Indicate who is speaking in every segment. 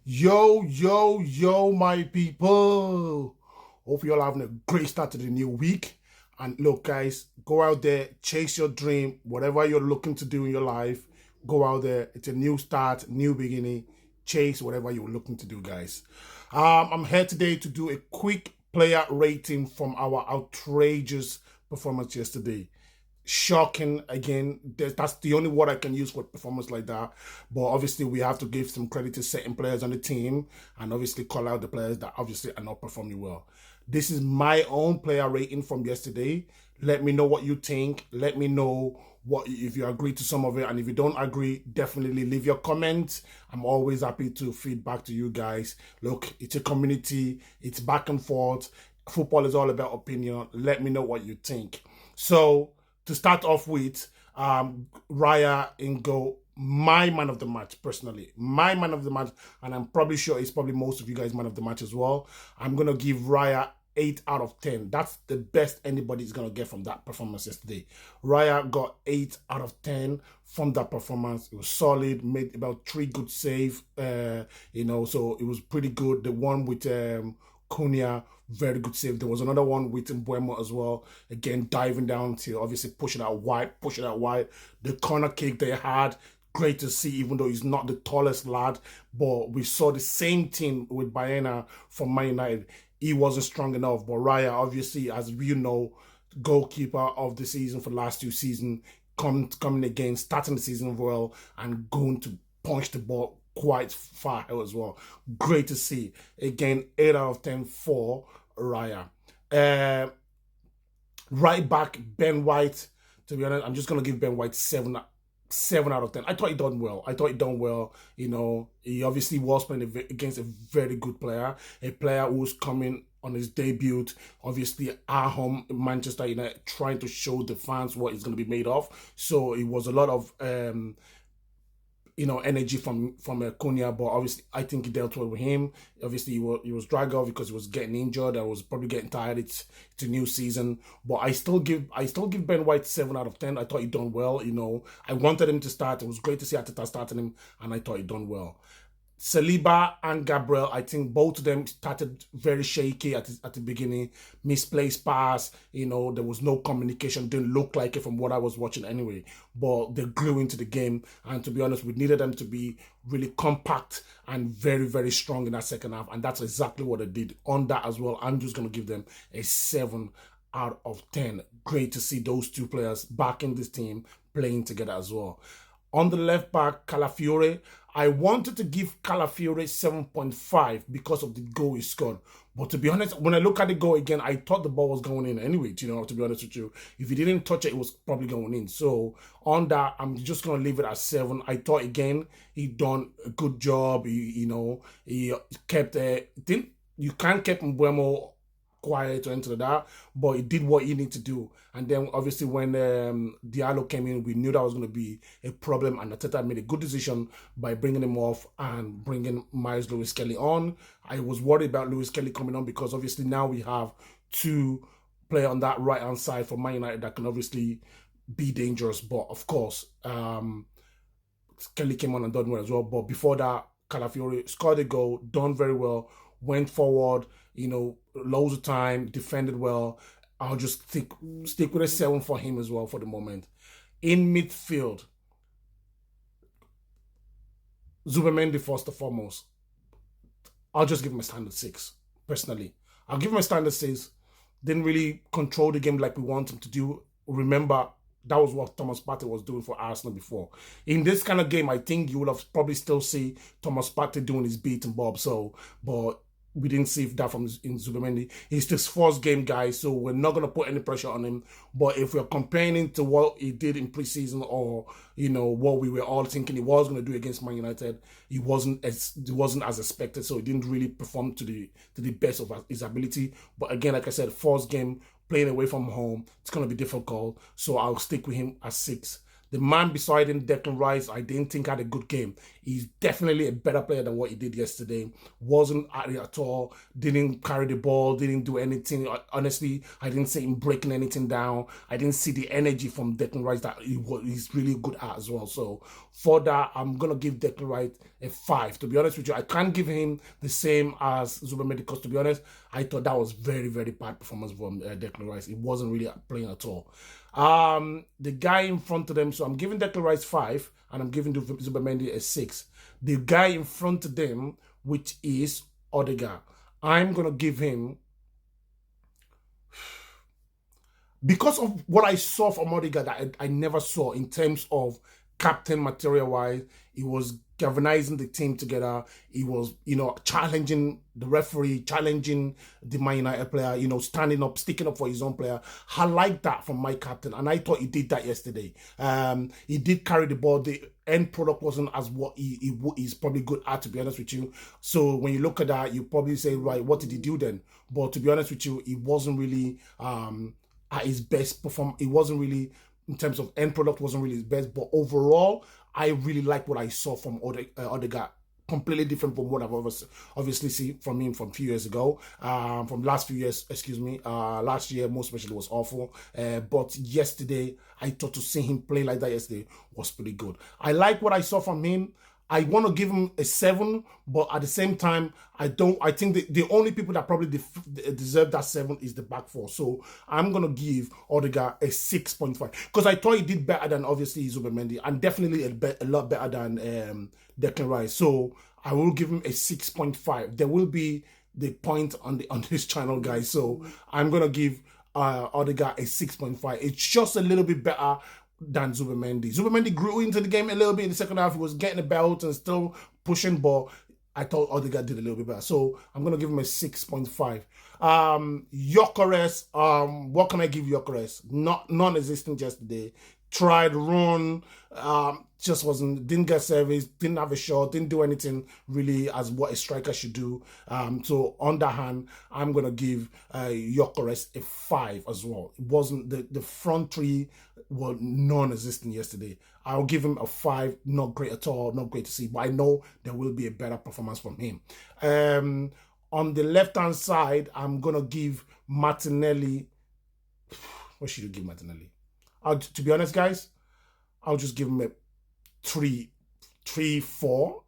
Speaker 1: Yo, yo, yo, my people. Hope you're all having a great start to the new week. And look, guys, go out there, chase your dream, whatever you're looking to do in your life. Go out there. It's a new start, new beginning. Chase whatever you're looking to do, guys. I'm here today to do a quick player rating from our outrageous performance yesterday. Shocking again. That's the only word I can use for a performance like that. But obviously, we have to give some credit to certain players on the team and obviously call out the players that obviously are not performing well. This is my own player rating from yesterday. Let me know what you think. Let me know what if you agree to some of it, and if you don't agree, definitely leave your comments. I'm always happy to feed back to you guys. Look, it's a community. It's back and forth. Football is all about opinion. Let me know what you think. So to start off with, Raya Ingo, my man of the match, personally. My man of the match, and I'm probably sure it's probably most of you guys' man of the match as well. I'm going to give Raya 8 out of 10. That's the best anybody's going to get from that performance yesterday. Raya got 8 out of 10 from that performance. It was solid, made about 3 good saves, so it was pretty good. The one with Cunha, very good save. There was another one with Mbuemo as well. Again, diving down to obviously pushing out wide. The corner kick they had, great to see, even though he's not the tallest lad. But we saw the same thing with Baena from Man United. He wasn't strong enough. But Raya, obviously, as we know, goalkeeper of the season for the last 2 seasons, coming again, starting the season well and going to punch the ball quite far out as well. Great to see. Again, 8 out of 10 for Raya. Right back, Ben White. To be honest, I'm just going to give Ben White 7 out of 10. I thought he done well. He obviously was playing against a very good player, a player who's coming on his debut, obviously at home, Manchester United, trying to show the fans what he's going to be made of. So it was a lot of energy from Cunha, but obviously I think he dealt well with him. Obviously he was dragged off because he was getting injured. I was probably getting tired. It's a new season, but I still give Ben White 7 out of 10. I thought he done well. I wanted him to start. It was great to see Arteta starting him, and I thought he done well. Saliba and Gabriel, I think both of them started very shaky at the beginning. Misplaced pass, there was no communication. Didn't look like it from what I was watching anyway. But they grew into the game, and to be honest, we needed them to be really compact and very, very strong in that second half, and that's exactly what they did. On that as well, I'm just going to give them a 7 out of 10. Great to see those two players back in this team playing together as well. On the left back, Calafiore, I wanted to give Calafiore 7.5 because of the goal he scored. But to be honest, when I look at the goal again, I thought the ball was going in anyway, to be honest with you. If he didn't touch it, it was probably going in. So on that, I'm just going to leave it at 7. I thought, again, he done a good job. He kept, you can't keep Mbuemo quiet to enter that, but he did what he needed to do. And then obviously when Diallo came in, we knew that was going to be a problem, and Arteta made a good decision by bringing him off and bringing Myles Lewis-Kelly on. I was worried about Lewis-Kelly coming on because obviously now we have 2 players on that right hand side for Man United that can obviously be dangerous. But of course, Kelly came on and done well as well. But before that, Calafiore scored a goal, done very well, went forward, loads of time, defended well. I'll just stick with a 7 for him as well for the moment. In midfield, Zubimendi first and foremost. I'll just give him a standard 6, personally. I'll give him a standard 6. Didn't really control the game like we want him to do. Remember, that was what Thomas Partey was doing for Arsenal before. In this kind of game, I think you would have probably still see Thomas Partey doing his beat and bob. But we didn't see that from in Zubimendi. It's his first game, guys, so we're not going to put any pressure on him. But if we're comparing him to what he did in preseason, or what we were all thinking he was going to do against Man United, he wasn't as expected. So he didn't really perform to the best of his ability. But again, like I said, first game playing away from home, it's going to be difficult. So I'll stick with him at 6. The man beside him, Declan Rice, I didn't think had a good game. He's definitely a better player than what he did yesterday. Wasn't at it at all. Didn't carry the ball. Didn't do anything. Honestly, I didn't see him breaking anything down. I didn't see the energy from Declan Rice that he's really good at as well. So for that, I'm gonna give Declan Rice a 5. To be honest with you, I can't give him the same as Zubimendi because, to be honest, I thought that was very, very bad performance from Declan Rice. He wasn't really playing at all. The guy in front of them, so I'm giving Declan Rice 5 and I'm giving Zubimendi a 6. The guy in front of them, which is Odegaard, I'm gonna give him, because of what I saw from Odegaard that I never saw in terms of captain material wise. He was galvanizing the team together. He was, challenging the referee, challenging the Man United player, standing up, sticking up for his own player. I like that from my captain, and I thought he did that yesterday. He did carry the ball. The end product wasn't as what he's probably good at, to be honest with you. So when you look at that, you probably say, right, what did he do then? But to be honest with you, he wasn't really at his best perform. It wasn't really, in terms of end product, wasn't really his best. But overall, I really like what I saw from Odegaard. Completely different from what I've obviously seen from him from a few years ago. From last few years, excuse me. Last year, most especially, was awful. But yesterday, I thought to see him play like that yesterday was pretty good. I like what I saw from him. I want to give him a 7, but at the same time, I think the only people that probably deserve that 7 is the back four. So I'm going to give Odegaard a 6.5 because I thought he did better than obviously Zubimendi and definitely a lot better than Declan Rice. So I will give him a 6.5. There will be the point on this channel, guys. So I'm going to give Odegaard a 6.5. It's just a little bit better than Zubimendi. Zubimendi grew into the game a little bit in the second half. He was getting a belt and still pushing, but I thought Odegaard did a little bit better. So I'm going to give him a 6.5. Gyökeres, what can I give Gyökeres? Non-existent yesterday. Tried, run, didn't get service, didn't have a shot, didn't do anything really as what a striker should do. So on the hand, I'm going to give Gyökeres a 5 as well. It wasn't, the front three were non-existent yesterday. I'll give him a 5, not great at all, not great to see, but I know there will be a better performance from him. On the left-hand side, I'm going to give Martinelli, what should you give Martinelli? To be honest, guys, I'll just give him a 3, 4.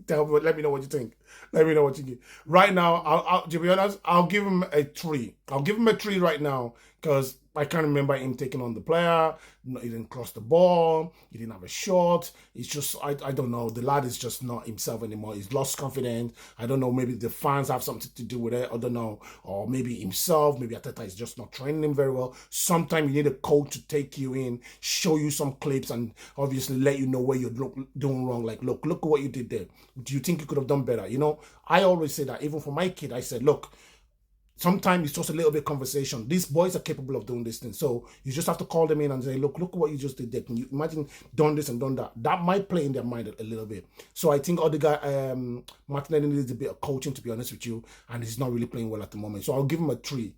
Speaker 1: Let me know what you think. Let me know what you give. Right now, to be honest, I'll give him a 3. I'll give him a 3 right now because I can't remember him taking on the player. No, he didn't cross the ball. He didn't have a shot. It's just, I don't know. The lad is just not himself anymore. He's lost confidence. I don't know. Maybe the fans have something to do with it. I don't know. Or maybe himself. Maybe Arteta is just not training him very well. Sometimes you need a coach to take you in, show you some clips, and obviously let you know where you're doing wrong. Like, look at what you did there. Do you think you could have done better? I always say that. Even for my kid, I said, look, sometimes it's just a little bit of conversation. These boys are capable of doing this thing. So you just have to call them in and say, look what you just did there. Can you imagine done this and done that? That might play in their mind a little bit. So I think Odegaard, Martinelli needs a bit of coaching, to be honest with you. And he's not really playing well at the moment. So I'll give him a 3.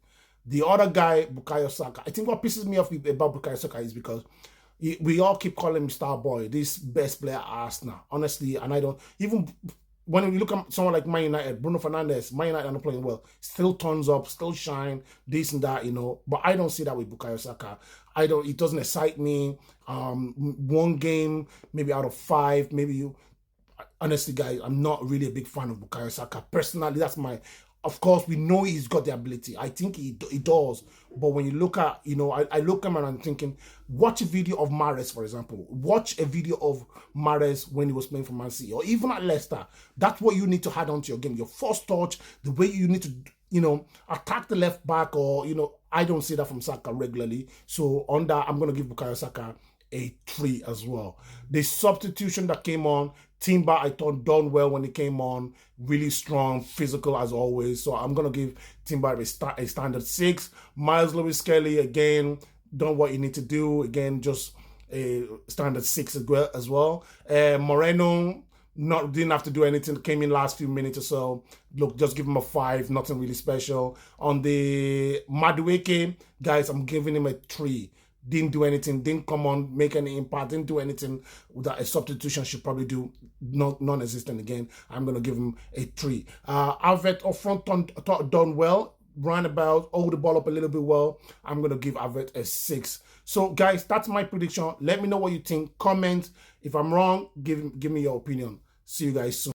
Speaker 1: The other guy, Bukayo Saka, I think what pisses me off about Bukayo Saka is because we all keep calling him Star Boy, this best player at Arsenal. Honestly, and I don't, even when you look at someone like Man United, Bruno Fernandes, Man United are not playing well, still turns up, still shine, this and that, But I don't see that with Bukayo Saka. It doesn't excite me. One game, maybe out of 5, honestly, guys, I'm not really a big fan of Bukayo Saka. Personally, that's of course, we know he's got the ability. I think he does. But when you look at, I look at him and I'm thinking, watch a video of Mahrez, for example. Watch a video of Mahrez when he was playing for Man City or even at Leicester. That's what you need to add on to your game. Your first touch, the way you need to, attack the left back or, I don't see that from Saka regularly. So on that, I'm going to give Bukayo Saka a 3 as well. The substitution that came on, Timber, I thought done well when he came on. Really strong, physical as always. So I'm going to give Timber a standard 6. Miles Lewis-Skelly, again, done what you need to do. Again, just a standard 6 as well. Moreno, didn't have to do anything. Came in last few minutes or so. Look, just give him a 5. Nothing really special. On the Madueke, guys, I'm giving him a 3. didn't do anything, didn't come on, make any impact, didn't do anything that a substitution should probably do, non-existent again. I'm going to give him a 3. Havertz up front done well, ran about, hold the ball up a little bit well. I'm going to give Havertz a 6. So guys, that's my prediction. Let me know what you think. Comment. If I'm wrong, give me your opinion. See you guys soon.